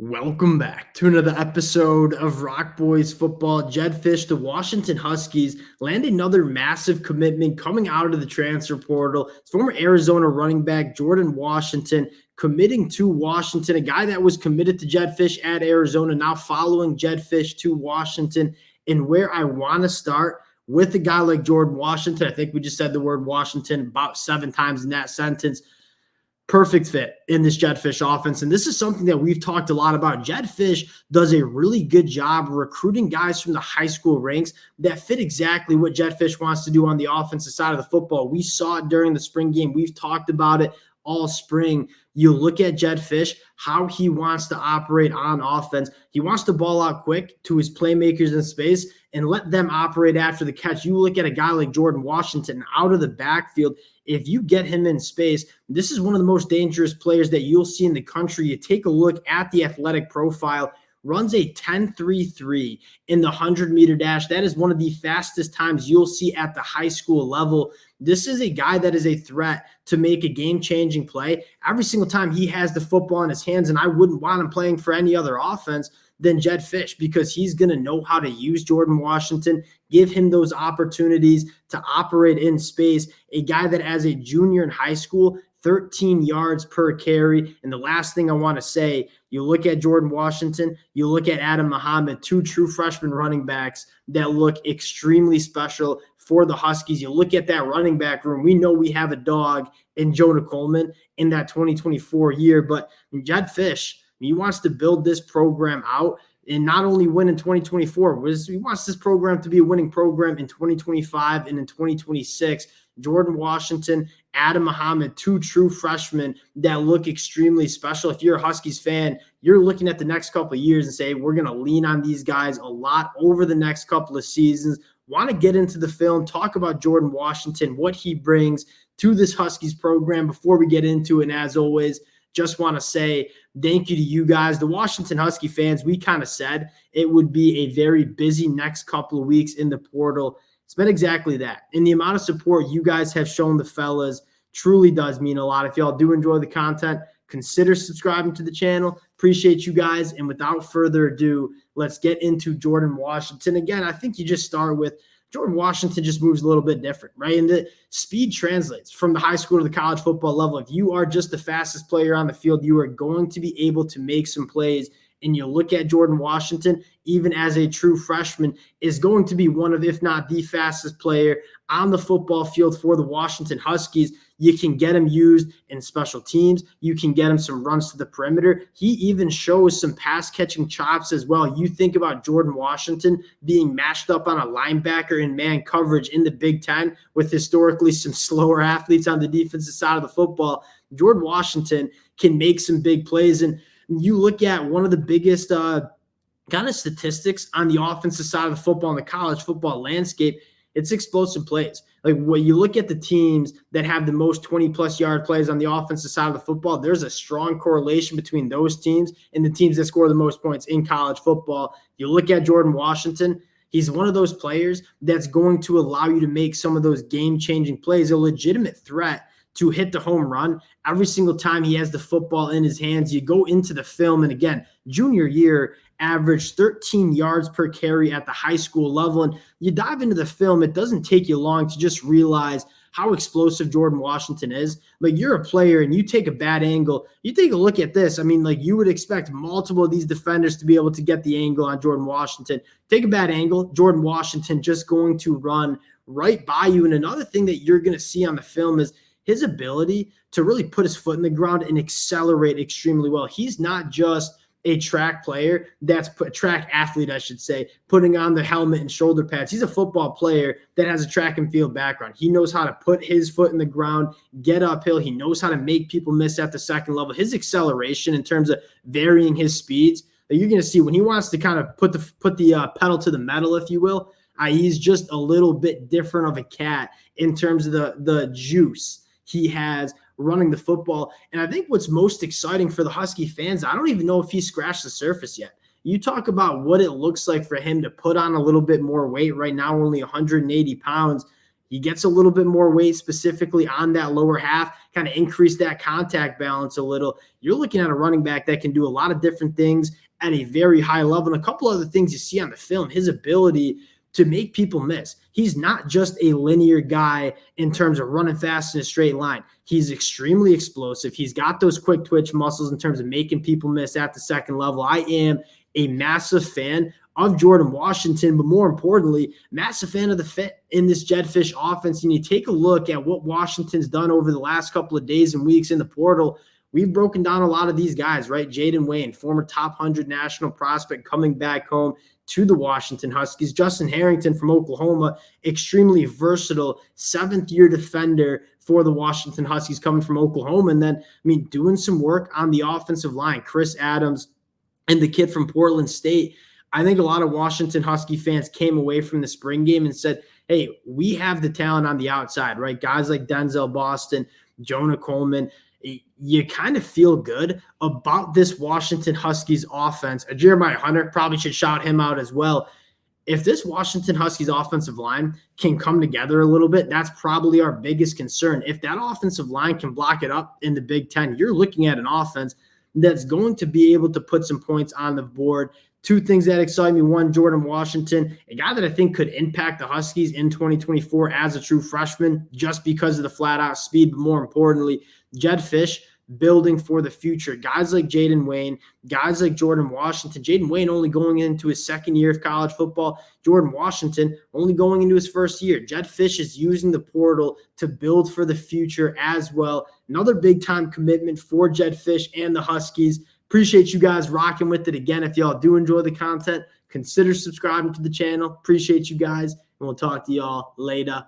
Welcome back to another episode of Rock Boys Football. Jedd Fisch, the Washington Huskies, land another massive commitment coming out of the transfer portal. It's former Arizona running back Jordan Washington committing to Washington, a guy that was committed to Jedd Fisch at Arizona, now following Jedd Fisch to Washington. And where I want to start with a guy like Jordan Washington, I think we just said the word Washington about 7 times in that sentence. Perfect fit in this Jedd Fisch offense. And this is something that we've talked a lot about. Jedd Fisch does a really good job recruiting guys from the high school ranks that fit exactly what Jedd Fisch wants to do on the offensive side of the football. We saw it during the spring game. We've talked about it all spring. You look at Jedd Fisch, how he wants to operate on offense. He wants to ball out quick to his playmakers in space and let them operate after the catch. You look at a guy like Jordan Washington out of the backfield. If you get him in space, this is one of the most dangerous players that you'll see in the country. You take a look at the athletic profile, runs a 10.33 in the 100-meter dash. That is one of the fastest times you'll see at the high school level. This is a guy that is a threat to make a game-changing play every single time he has the football in his hands, and I wouldn't want him playing for any other offense than Jedd Fisch, because he's going to know how to use Jordan Washington, give him those opportunities to operate in space. A guy that as a junior in high school, 13 yards per carry. And the last thing I want to say, you look at Jordan Washington, you look at Adam Muhammad, 2 true freshman running backs that look extremely special for the Huskies. You look at that running back room. We know we have a dog in Jonah Coleman in that 2024 year, but Jedd Fisch, he wants to build this program out and not only win in 2024, he wants this program to be a winning program in 2025 and in 2026. Jordan Washington, Adam Muhammad, 2 true freshmen that look extremely special. If you're a Huskies fan, you're looking at the next couple of years and say, we're going to lean on these guys a lot over the next couple of seasons. Want to get into the film, talk about Jordan Washington, what he brings to this Huskies program before we get into it. And as always, just want to say thank you to you guys, the Washington Husky fans. We kind of said it would be a very busy next couple of weeks in the portal. It's been exactly that. And the amount of support you guys have shown the fellas truly does mean a lot. If y'all do enjoy the content, consider subscribing to the channel. Appreciate you guys. And without further ado, let's get into Jordan Washington. Again, I think you just start with Jordan Washington just moves a little bit different, right? And the speed translates from the high school to the college football level. If you are just the fastest player on the field, you are going to be able to make some plays. And you look at Jordan Washington, even as a true freshman, is going to be one of, if not the fastest player on the football field for the Washington Huskies. You can get him used in special teams. You can get him some runs to the perimeter. He even shows some pass-catching chops as well. You think about Jordan Washington being matched up on a linebacker in man coverage in the Big Ten with historically some slower athletes on the defensive side of the football. Jordan Washington can make some big plays. And you look at one of the biggest kind of statistics on the offensive side of the football in the college football landscape, it's explosive plays. Like when you look at the teams that have the most 20-plus yard plays on the offensive side of the football, there's a strong correlation between those teams and the teams that score the most points in college football. You look at Jordan Washington, he's one of those players that's going to allow you to make some of those game-changing plays, a legitimate threat to hit the home run every single time he has the football in his hands. You go into the film, and again, junior year, averaged 13 yards per carry at the high school level. And you dive into the film, it doesn't take you long to just realize how explosive Jordan Washington is. Like, you're a player and you take a bad angle, you take a look at this. I mean, like, you would expect multiple of these defenders to be able to get the angle on Jordan Washington. Take a bad angle, Jordan Washington just going to run right by you. And another thing that you're going to see on the film is his ability to really put his foot in the ground and accelerate extremely well. He's not just a track player, track athlete, I should say, putting on the helmet and shoulder pads. He's a football player that has a track and field background. He knows how to put his foot in the ground, get uphill. He knows how to make people miss at the second level. His acceleration in terms of varying his speeds, you're going to see when he wants to kind of put the pedal to the metal, if you will, he's just a little bit different of a cat in terms of the juice he has running the football. And I think what's most exciting for the Husky fans, I don't even know if he scratched the surface yet. You talk about what it looks like for him to put on a little bit more weight right now, only 180 pounds. He gets a little bit more weight specifically on that lower half, kind of increase that contact balance a little. You're looking at a running back that can do a lot of different things at a very high level. And a couple other things you see on the film, his ability to make people miss. He's not just a linear guy in terms of running fast in a straight line. He's extremely explosive. He's got those quick twitch muscles in terms of making people miss at the second level. I am a massive fan of Jordan Washington, but more importantly, massive fan of the fit in this Jedd Fisch offense. And you take a look at what Washington's done over the last couple of days and weeks in the portal. We've broken down a lot of these guys, right? Jaden Wayne, former top 100 national prospect, coming back home to the Washington Huskies. Justin Harrington from Oklahoma, extremely versatile, seventh-year defender for the Washington Huskies, coming from Oklahoma. And then, doing some work on the offensive line. Chris Adams and the kid from Portland State. I think a lot of Washington Husky fans came away from the spring game and said, hey, we have the talent on the outside, right? Guys like Denzel Boston, Jonah Coleman. You kind of feel good about this Washington Huskies offense. Jeremiah Hunter, probably should shout him out as well. If this Washington Huskies offensive line can come together a little bit, that's probably our biggest concern. If that offensive line can block it up in the Big Ten, you're looking at an offense that's going to be able to put some points on the board. Two things that excite me. One, Jordan Washington, a guy that I think could impact the Huskies in 2024 as a true freshman just because of the flat-out speed, but more importantly, Jedd Fisch building for the future. Guys like Jaden Wayne, guys like Jordan Washington. Jaden Wayne only going into his second year of college football. Jordan Washington only going into his first year. Jedd Fisch is using the portal to build for the future as well. Another big-time commitment for Jedd Fisch and the Huskies. Appreciate you guys rocking with it. Again, if y'all do enjoy the content, consider subscribing to the channel. Appreciate you guys, and we'll talk to y'all later.